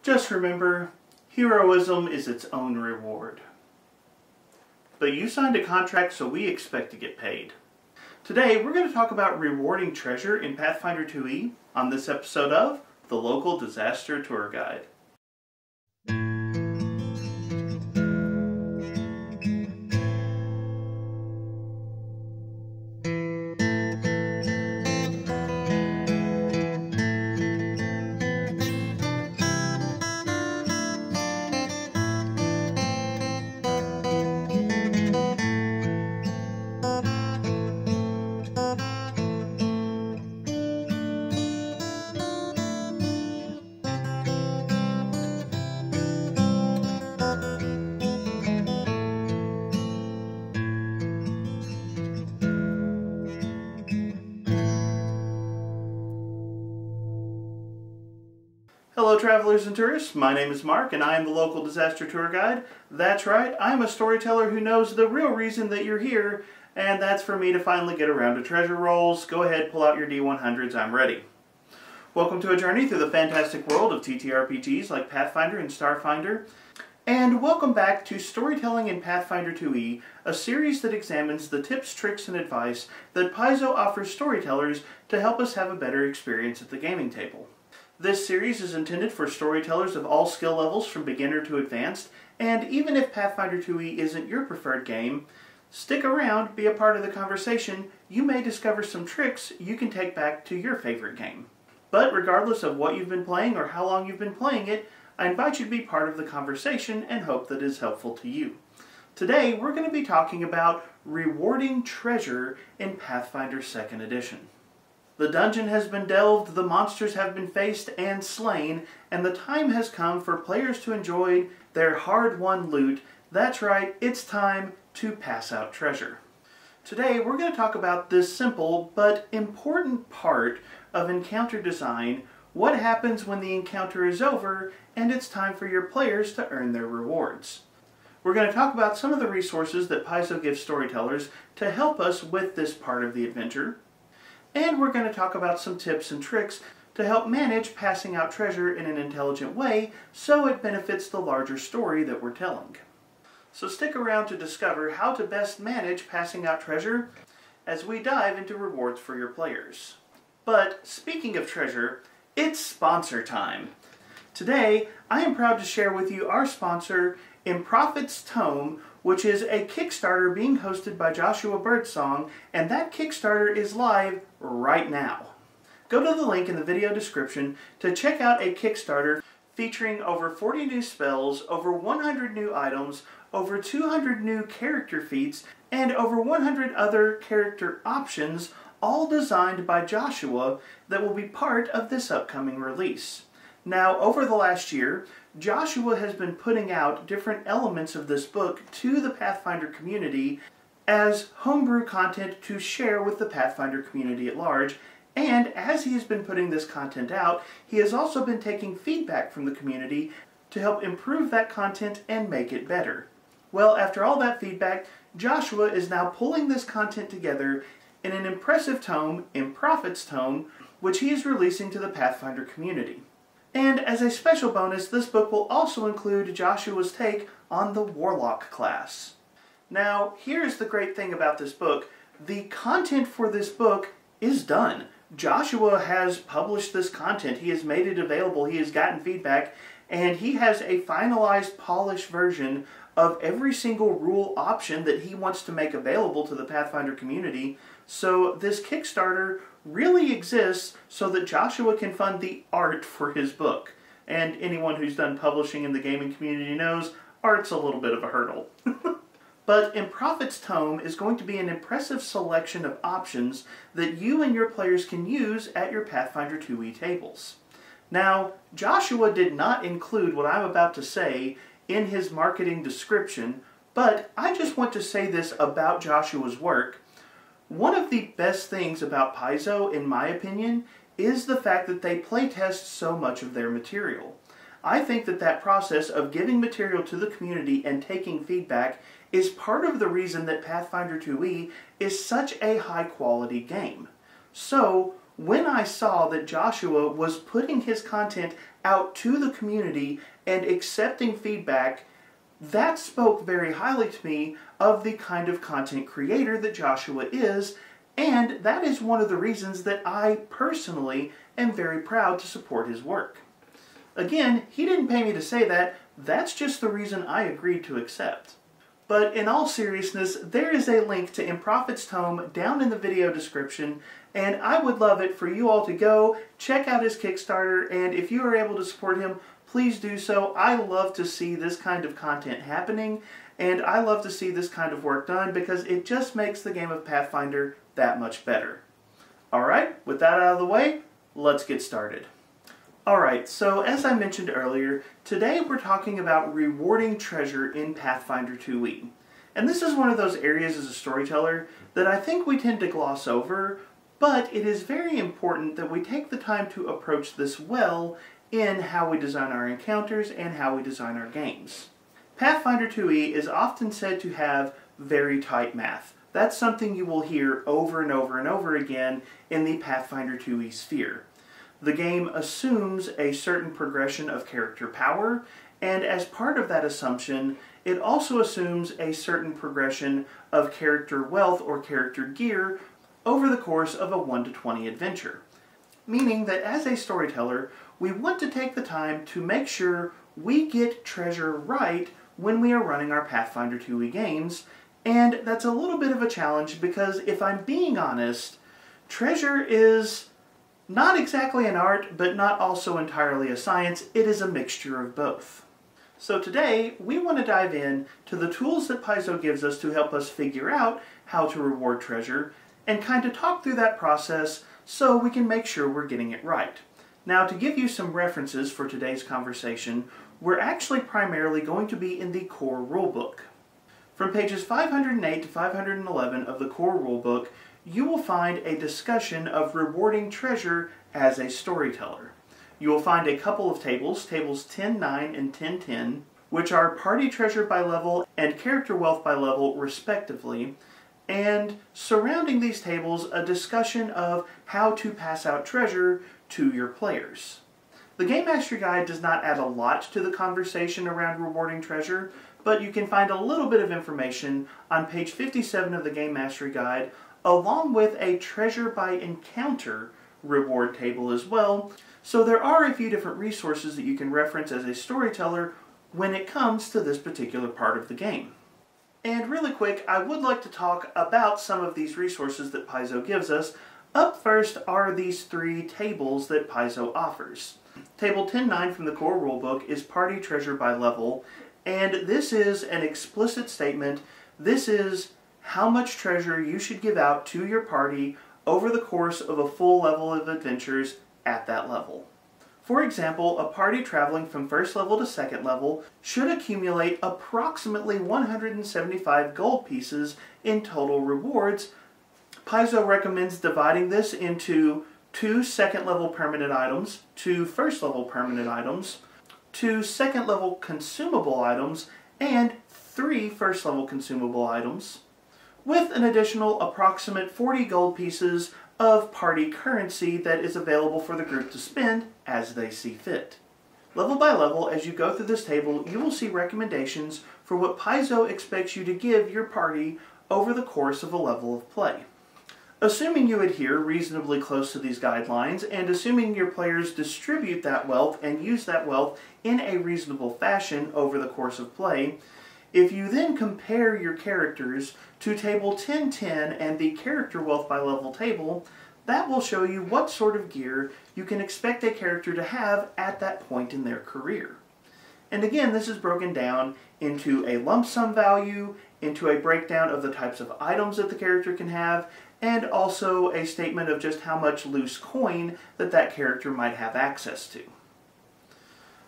Just remember, heroism is its own reward. But you signed a contract, so we expect to get paid. Today, we're going to talk about rewarding treasure in Pathfinder 2e on this episode of The Local Disaster Tour Guide. Hello travelers and tourists, my name is Mark and I am the local disaster tour guide. That's right, I'm a storyteller who knows the real reason that you're here, and that's for me to finally get around to treasure rolls. Go ahead, pull out your D100s, I'm ready. Welcome to a journey through the fantastic world of TTRPGs like Pathfinder and Starfinder. And welcome back to Storytelling in Pathfinder 2e, a series that examines the tips, tricks, and advice that Paizo offers storytellers to help us have a better experience at the gaming table. This series is intended for storytellers of all skill levels from beginner to advanced, and even if Pathfinder 2e isn't your preferred game, stick around, be a part of the conversation. You may discover some tricks you can take back to your favorite game. But regardless of what you've been playing or how long you've been playing it, I invite you to be part of the conversation and hope that it is helpful to you. Today we're going to be talking about rewarding treasure in Pathfinder 2nd Edition. The dungeon has been delved, the monsters have been faced and slain, and the time has come for players to enjoy their hard-won loot. That's right, it's time to pass out treasure. Today we're going to talk about this simple but important part of encounter design, what happens when the encounter is over and it's time for your players to earn their rewards. We're going to talk about some of the resources that Paizo gives storytellers to help us with this part of the adventure. And we're going to talk about some tips and tricks to help manage passing out treasure in an intelligent way so it benefits the larger story that we're telling. So stick around to discover how to best manage passing out treasure as we dive into rewards for your players. But speaking of treasure, it's sponsor time. Today, I am proud to share with you our sponsor, Improphet's Tome, which is a Kickstarter being hosted by Joshua Birdsong, and that Kickstarter is live right now. Go to the link in the video description to check out a Kickstarter featuring over 40 new spells, over 100 new items, over 200 new character feats, and over 100 other character options, all designed by Joshua that will be part of this upcoming release. Now, over the last year, Joshua has been putting out different elements of this book to the Pathfinder community as homebrew content to share with the Pathfinder community at large, and as he has been putting this content out, he has also been taking feedback from the community to help improve that content and make it better. Well, after all that feedback, Joshua is now pulling this content together in an impressive tome, Improphet's Tome, which he is releasing to the Pathfinder community. And as a special bonus, this book will also include Joshua's take on the Warlock class. Now, here's the great thing about this book. The content for this book is done. Joshua has published this content. He has made it available. He has gotten feedback. And he has a finalized, polished version of every single rule option that he wants to make available to the Pathfinder community. So this Kickstarter really exists so that Joshua can fund the art for his book. And anyone who's done publishing in the gaming community knows art's a little bit of a hurdle. But Improphet's Tome is going to be an impressive selection of options that you and your players can use at your Pathfinder 2e tables. Now, Joshua did not include what I'm about to say in his marketing description, but I just want to say this about Joshua's work. One of the best things about Paizo, in my opinion, is the fact that they playtest so much of their material. I think that that process of giving material to the community and taking feedback is part of the reason that Pathfinder 2e is such a high-quality game. So, when I saw that Joshua was putting his content out to the community and accepting feedback, that spoke very highly to me of the kind of content creator that Joshua is, and that is one of the reasons that I personally am very proud to support his work. Again, he didn't pay me to say that, that's just the reason I agreed to accept. But in all seriousness, there is a link to Improphet's tome down in the video description, and I would love it for you all to go check out his Kickstarter, and if you are able to support him, please do so. I love to see this kind of content happening, and I love to see this kind of work done because it just makes the game of Pathfinder that much better. Alright, with that out of the way, let's get started. Alright, so as I mentioned earlier, today we're talking about rewarding treasure in Pathfinder 2e. And this is one of those areas as a storyteller that I think we tend to gloss over, but it is very important that we take the time to approach this well in how we design our encounters and how we design our games. Pathfinder 2e is often said to have very tight math. That's something you will hear over and over and over again in the Pathfinder 2e sphere. The game assumes a certain progression of character power, and as part of that assumption, it also assumes a certain progression of character wealth or character gear over the course of a 1 to 20 adventure. Meaning that as a storyteller, we want to take the time to make sure we get treasure right when we are running our Pathfinder 2e games, and that's a little bit of a challenge because if I'm being honest, treasure is not exactly an art, but not also entirely a science. It is a mixture of both. So today, we want to dive in to the tools that Paizo gives us to help us figure out how to reward treasure, and kind of talk through that process so we can make sure we're getting it right. Now, to give you some references for today's conversation, we're actually primarily going to be in the core rulebook. From pages 508 to 511 of the core rulebook, you will find a discussion of rewarding treasure as a storyteller. You will find a couple of tables, tables 10.9 and 10.10, which are party treasure by level and character wealth by level, respectively, and surrounding these tables, a discussion of how to pass out treasure to your players. The Game Mastery Guide does not add a lot to the conversation around rewarding treasure, but you can find a little bit of information on page 57 of the Game Mastery Guide, along with a treasure by encounter reward table as well. So there are a few different resources that you can reference as a storyteller when it comes to this particular part of the game. And really quick, I would like to talk about some of these resources that Paizo gives us. Up first are these three tables that Paizo offers. Table 10.9 from the core rulebook is party treasure by level, and this is an explicit statement. This is how much treasure you should give out to your party over the course of a full level of adventures at that level. For example, a party traveling from first level to second level should accumulate approximately 175 gold pieces in total rewards. Paizo recommends dividing this into 2 second level permanent items, 2 first level permanent items, 2 second level consumable items, and 3 first level consumable items, with an additional approximate 40 gold pieces of party currency that is available for the group to spend as they see fit. Level by level, as you go through this table, you will see recommendations for what Paizo expects you to give your party over the course of a level of play. Assuming you adhere reasonably close to these guidelines, and assuming your players distribute that wealth and use that wealth in a reasonable fashion over the course of play, if you then compare your characters to table 10.10 and the character wealth by level table, that will show you what sort of gear you can expect a character to have at that point in their career. And again, this is broken down into a lump sum value, into a breakdown of the types of items that the character can have, and also a statement of just how much loose coin that character might have access to.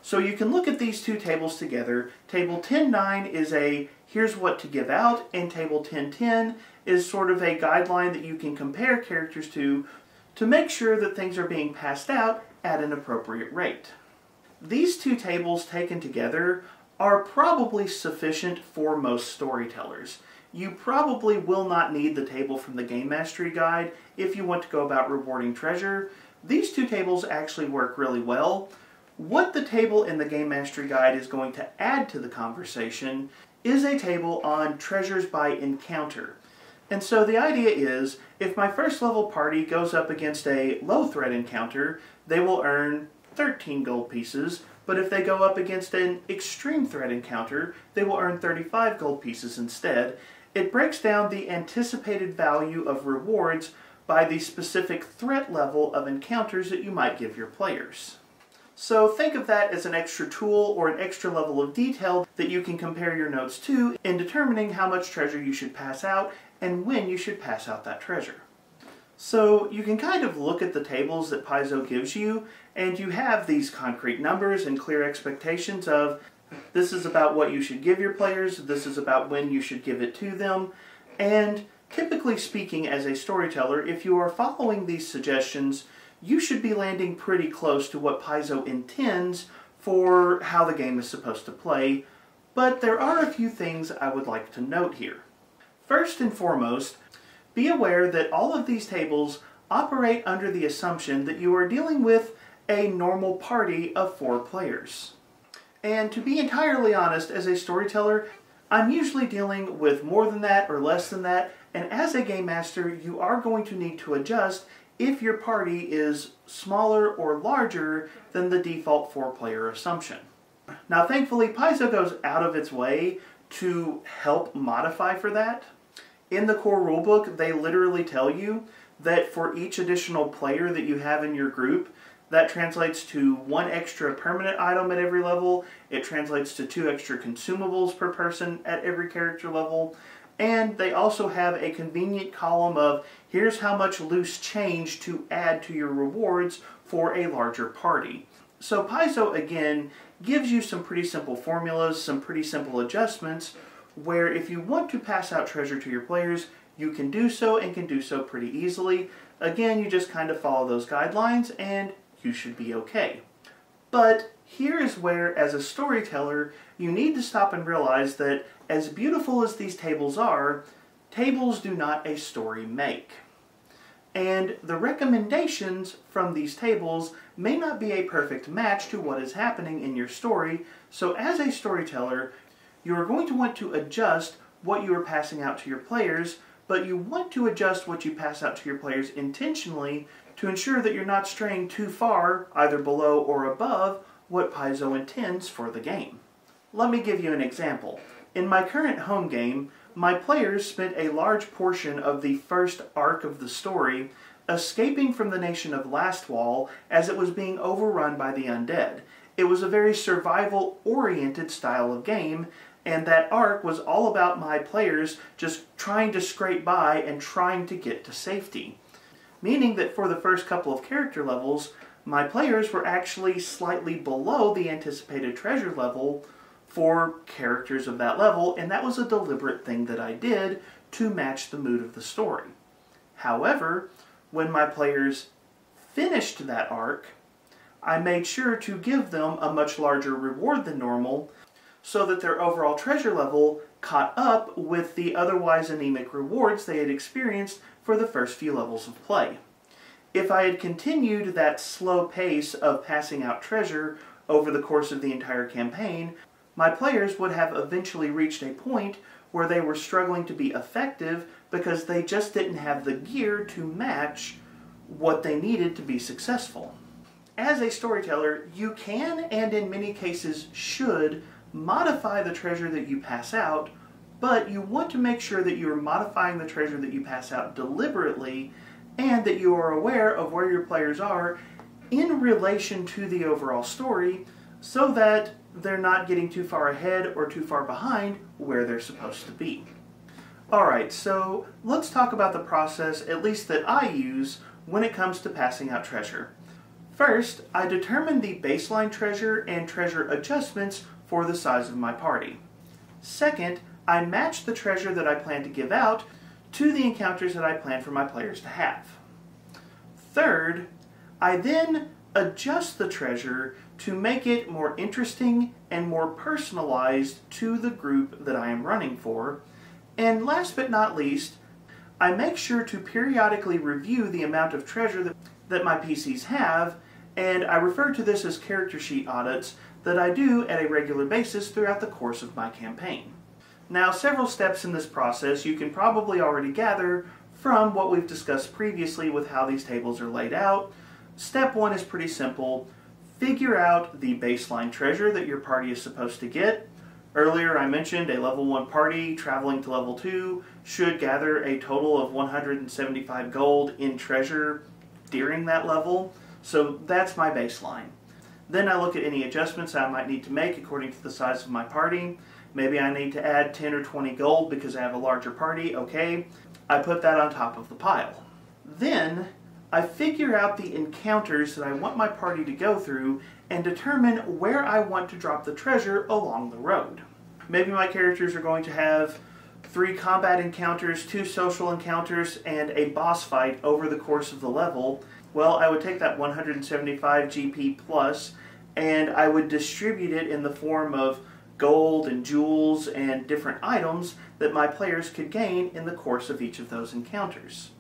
So you can look at these two tables together. Table 10.9 is a here's what to give out, and table 10.10 is sort of a guideline that you can compare characters to make sure that things are being passed out at an appropriate rate. These two tables taken together are probably sufficient for most storytellers. you probably will not need the table from the Game Mastery Guide if you want to go about rewarding treasure. These two tables actually work really well. What the table in the Game Mastery Guide is going to add to the conversation is a table on treasures by encounter. And so the idea is, if my first level party goes up against a low threat encounter, they will earn 13 gold pieces, but if they go up against an extreme threat encounter, they will earn 35 gold pieces instead. It breaks down the anticipated value of rewards by the specific threat level of encounters that you might give your players. So think of that as an extra tool or an extra level of detail that you can compare your notes to in determining how much treasure you should pass out and when you should pass out that treasure. So you can kind of look at the tables that Paizo gives you, and you have these concrete numbers and clear expectations of this is about what you should give your players, this is about when you should give it to them, and typically speaking as a storyteller, if you are following these suggestions, you should be landing pretty close to what Paizo intends for how the game is supposed to play, but there are a few things I would like to note here. First and foremost, be aware that all of these tables operate under the assumption that you are dealing with a normal party of 4 players. And to be entirely honest, as a storyteller, I'm usually dealing with more than that or less than that, and as a game master, you are going to need to adjust if your party is smaller or larger than the default 4-player assumption. Now thankfully, Paizo goes out of its way to help modify for that. In the core rulebook, they literally tell you that for each additional player that you have in your group, that translates to 1 extra permanent item at every level, it translates to 2 extra consumables per person at every character level, and they also have a convenient column of here's how much loose change to add to your rewards for a larger party. So Paizo, again, gives you some pretty simple formulas, some pretty simple adjustments, where if you want to pass out treasure to your players, you can do so and can do so pretty easily. Again, you just kind of follow those guidelines and you should be okay. But here is where, as a storyteller, you need to stop and realize that as beautiful as these tables are, tables do not a story make. And the recommendations from these tables may not be a perfect match to what is happening in your story, so as a storyteller, you are going to want to adjust what you are passing out to your players, but you want to adjust what you pass out to your players intentionally to ensure that you're not straying too far, either below or above, what Paizo intends for the game. Let me give you an example. In my current home game, my players spent a large portion of the first arc of the story escaping from the nation of Lastwall as it was being overrun by the undead. It was a very survival-oriented style of game, and that arc was all about my players just trying to scrape by and trying to get to safety. Meaning that for the first couple of character levels, my players were actually slightly below the anticipated treasure level for characters of that level, and that was a deliberate thing that I did to match the mood of the story. However, when my players finished that arc, I made sure to give them a much larger reward than normal so that their overall treasure level caught up with the otherwise anemic rewards they had experienced for the first few levels of play. If I had continued that slow pace of passing out treasure over the course of the entire campaign, my players would have eventually reached a point where they were struggling to be effective because they just didn't have the gear to match what they needed to be successful. As a storyteller, you can, and in many cases should, modify the treasure that you pass out, but you want to make sure that you are modifying the treasure that you pass out deliberately and that you are aware of where your players are in relation to the overall story so that they're not getting too far ahead or too far behind where they're supposed to be. Alright, so let's talk about the process, at least that I use, when it comes to passing out treasure. First, I determine the baseline treasure and treasure adjustments for the size of my party. Second, I match the treasure that I plan to give out to the encounters that I plan for my players to have. Third, I then adjust the treasure to make it more interesting and more personalized to the group that I am running for. And last but not least, I make sure to periodically review the amount of treasure that my PCs have, and I refer to this as character sheet audits that I do at a regular basis throughout the course of my campaign. Now, several steps in this process you can probably already gather from what we've discussed previously with how these tables are laid out. Step 1 is pretty simple. Figure out the baseline treasure that your party is supposed to get. Earlier I mentioned a level 1 party traveling to level 2 should gather a total of 175 gold in treasure during that level, so that's my baseline. Then I look at any adjustments I might need to make according to the size of my party. Maybe I need to add 10 or 20 gold because I have a larger party, okay. I put that on top of the pile. Then I figure out the encounters that I want my party to go through and determine where I want to drop the treasure along the road. Maybe my characters are going to have 3 combat encounters, 2 social encounters, and a boss fight over the course of the level. Well, I would take that 175 GP plus and I would distribute it in the form of gold and jewels and different items that my players could gain in the course of each of those encounters.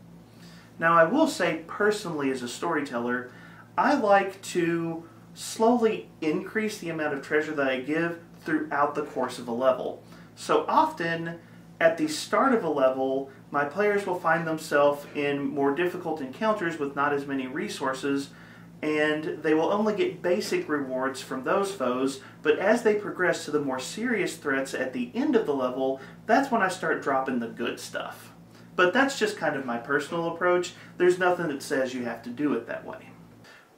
Now, I will say personally as a storyteller, I like to slowly increase the amount of treasure that I give throughout the course of a level. So often, at the start of a level, my players will find themselves in more difficult encounters with not as many resources, and they will only get basic rewards from those foes, but as they progress to the more serious threats at the end of the level, that's when I start dropping the good stuff. But that's just kind of my personal approach. There's nothing that says you have to do it that way.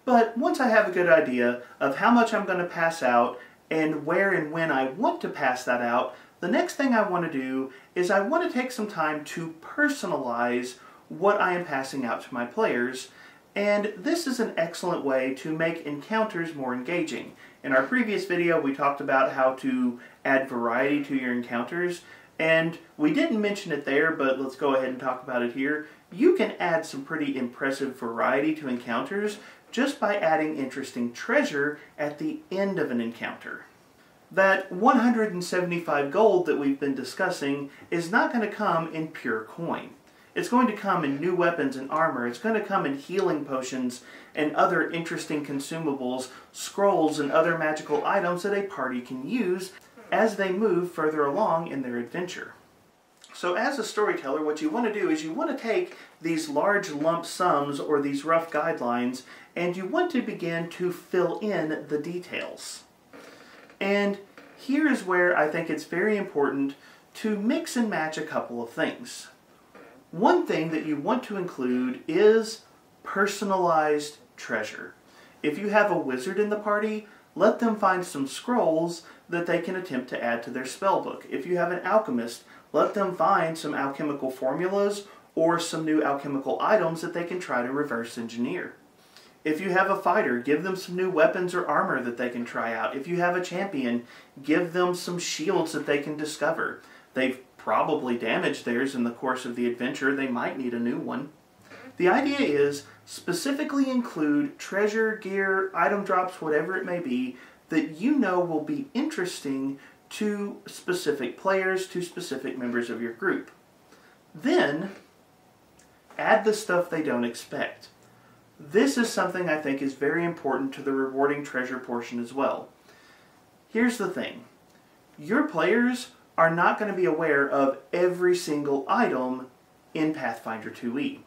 But once I have a good idea of how much I'm going to pass out and where and when I want to pass that out, the next thing I want to do is I want to take some time to personalize what I am passing out to my players, and this is an excellent way to make encounters more engaging. In our previous video we talked about how to add variety to your encounters, and we didn't mention it there, but let's go ahead and talk about it here. You can add some pretty impressive variety to encounters just by adding interesting treasure at the end of an encounter. That 175 gold that we've been discussing is not going to come in pure coin. It's going to come in new weapons and armor. It's going to come in healing potions and other interesting consumables, scrolls, and other magical items that a party can use as they move further along in their adventure. So as a storyteller, what you want to do is you want to take these large lump sums or these rough guidelines and you want to begin to fill in the details. And here is where I think it's very important to mix and match a couple of things. One thing that you want to include is personalized treasure. If you have a wizard in the party, let them find some scrolls that they can attempt to add to their spellbook. If you have an alchemist, let them find some alchemical formulas or some new alchemical items that they can try to reverse engineer. If you have a fighter, give them some new weapons or armor that they can try out. If you have a champion, give them some shields that they can discover. They've probably damaged theirs in the course of the adventure. They might need a new one. The idea is specifically include treasure, gear, item drops, whatever it may be, that you know will be interesting to specific players, to specific members of your group. Then, add the stuff they don't expect. This is something I think is very important to the rewarding treasure portion as well. Here's the thing. Your players are not going to be aware of every single item in Pathfinder 2e.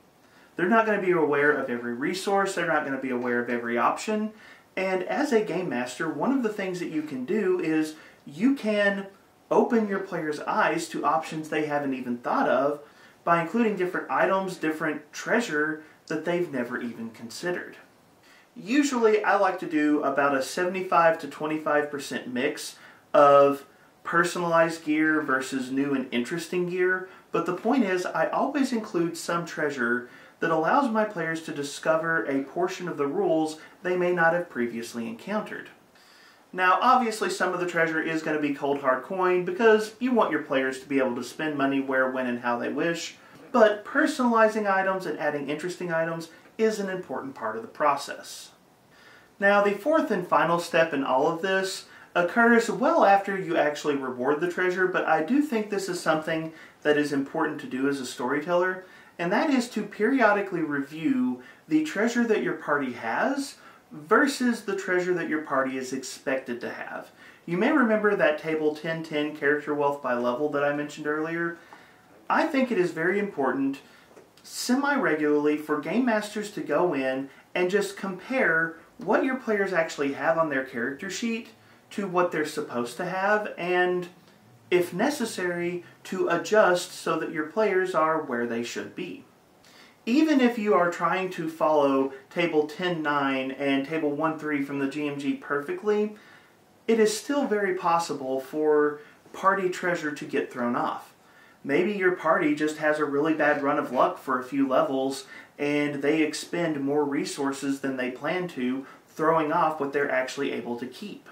They're not going to be aware of every resource, they're not going to be aware of every option, and as a game master, one of the things that you can do is you can open your players' eyes to options they haven't even thought of by including different items, different treasure that they've never even considered. Usually I like to do about a 75 to 25% mix of personalized gear versus new and interesting gear, but the point is I always include some treasure that allows my players to discover a portion of the rules they may not have previously encountered. Now, obviously some of the treasure is going to be cold hard coin because you want your players to be able to spend money where, when, and how they wish, but personalizing items and adding interesting items is an important part of the process. Now, the fourth and final step in all of this, occurs well after you actually reward the treasure, but I do think this is something that is important to do as a storyteller, and that is to periodically review the treasure that your party has versus the treasure that your party is expected to have. You may remember that table 1010 character wealth by level that I mentioned earlier. I think it is very important semi-regularly for game masters to go in and just compare what your players actually have on their character sheet to what they're supposed to have, and if necessary, to adjust so that your players are where they should be. Even if you are trying to follow table 10.9 and table 1.3 from the GMG perfectly, it is still very possible for party treasure to get thrown off. Maybe your party just has a really bad run of luck for a few levels and they expend more resources than they plan to, throwing off what they're actually able to keep.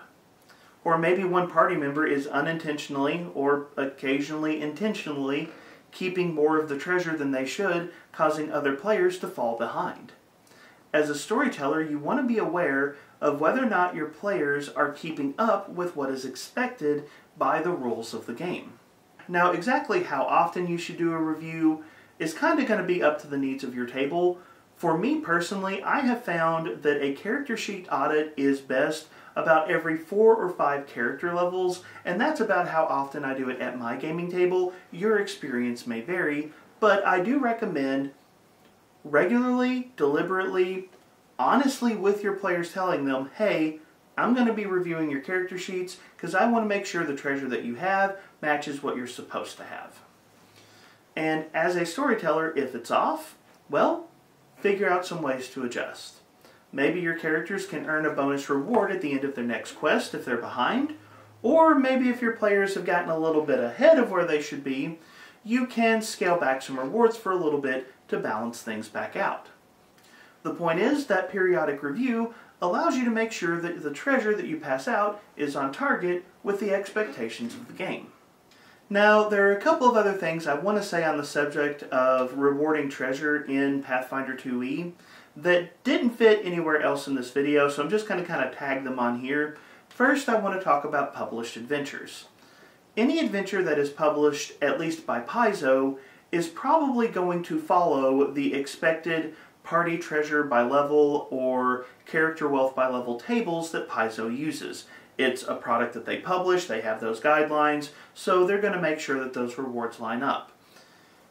Or maybe one party member is unintentionally or occasionally intentionally keeping more of the treasure than they should, causing other players to fall behind. As a storyteller, you want to be aware of whether or not your players are keeping up with what is expected by the rules of the game. Now, exactly how often you should do a review is kind of going to be up to the needs of your table. For me personally, I have found that a character sheet audit is best about every 4 or 5 character levels, and that's about how often I do it at my gaming table. Your experience may vary, but I do recommend regularly, deliberately, honestly with your players telling them, hey, I'm going to be reviewing your character sheets because I want to make sure the treasure that you have matches what you're supposed to have. And as a storyteller, if it's off, well, figure out some ways to adjust. Maybe your characters can earn a bonus reward at the end of their next quest if they're behind, or maybe if your players have gotten a little bit ahead of where they should be, you can scale back some rewards for a little bit to balance things back out. The point is that periodic review allows you to make sure that the treasure that you pass out is on target with the expectations of the game. Now, there are a couple of other things I want to say on the subject of rewarding treasure in Pathfinder 2e that didn't fit anywhere else in this video, so I'm just going to kind of tag them on here. First, I want to talk about published adventures. Any adventure that is published, at least by Paizo, is probably going to follow the expected party treasure by level or character wealth by level tables that Paizo uses. It's a product that they publish, they have those guidelines, so they're going to make sure that those rewards line up.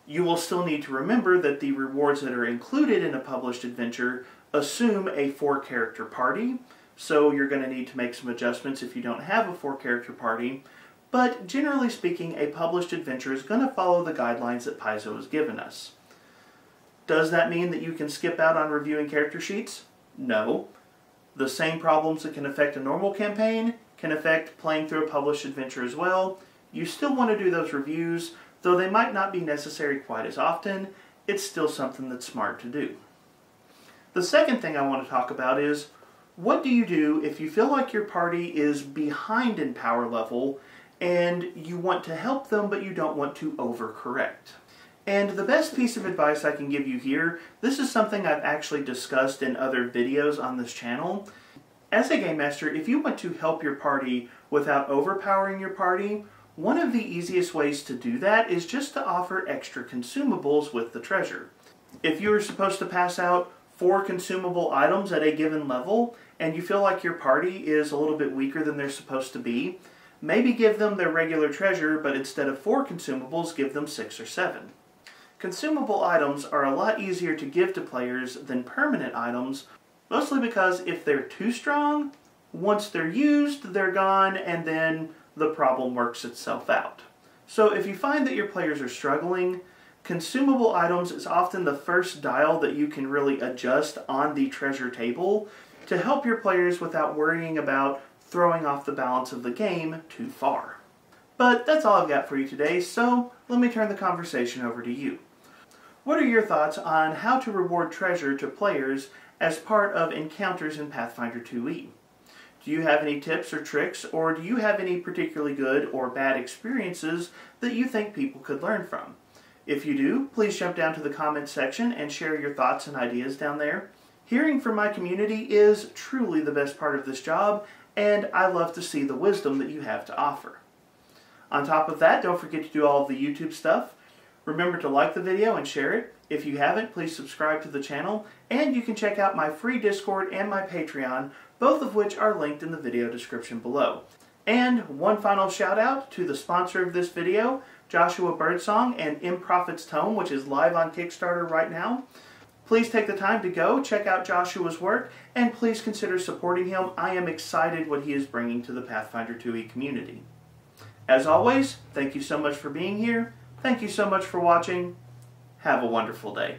You will still need to remember that the rewards that are included in a published adventure assume a 4-character party, so you're going to need to make some adjustments if you don't have a 4-character party, but generally speaking, a published adventure is going to follow the guidelines that Paizo has given us. Does that mean that you can skip out on reviewing character sheets? No. The same problems that can affect a normal campaign can affect playing through a published adventure as well. You still want to do those reviews, though they might not be necessary quite as often. It's still something that's smart to do. The second thing I want to talk about is, what do you do if you feel like your party is behind in power level and you want to help them but you don't want to overcorrect? And the best piece of advice I can give you here, this is something I've actually discussed in other videos on this channel. As a game master, if you want to help your party without overpowering your party, one of the easiest ways to do that is just to offer extra consumables with the treasure. If you are supposed to pass out 4 consumable items at a given level, and you feel like your party is a little bit weaker than they're supposed to be, maybe give them their regular treasure, but instead of 4 consumables, give them 6 or 7. Consumable items are a lot easier to give to players than permanent items, mostly because if they're too strong, once they're used, they're gone, and then the problem works itself out. So if you find that your players are struggling, consumable items is often the first dial that you can really adjust on the treasure table to help your players without worrying about throwing off the balance of the game too far. But that's all I've got for you today, so let me turn the conversation over to you. What are your thoughts on how to reward treasure to players as part of encounters in Pathfinder 2e? Do you have any tips or tricks, or do you have any particularly good or bad experiences that you think people could learn from? If you do, please jump down to the comments section and share your thoughts and ideas down there. Hearing from my community is truly the best part of this job, and I love to see the wisdom that you have to offer. On top of that, don't forget to do all of the YouTube stuff. Remember to like the video and share it. If you haven't, please subscribe to the channel, and you can check out my free Discord and my Patreon, both of which are linked in the video description below. And one final shout out to the sponsor of this video, Joshua Birdsong and Improphet's Tome, which is live on Kickstarter right now. Please take the time to go check out Joshua's work, and please consider supporting him. I am excited what he is bringing to the Pathfinder 2e community. As always, thank you so much for being here. Thank you so much for watching. Have a wonderful day.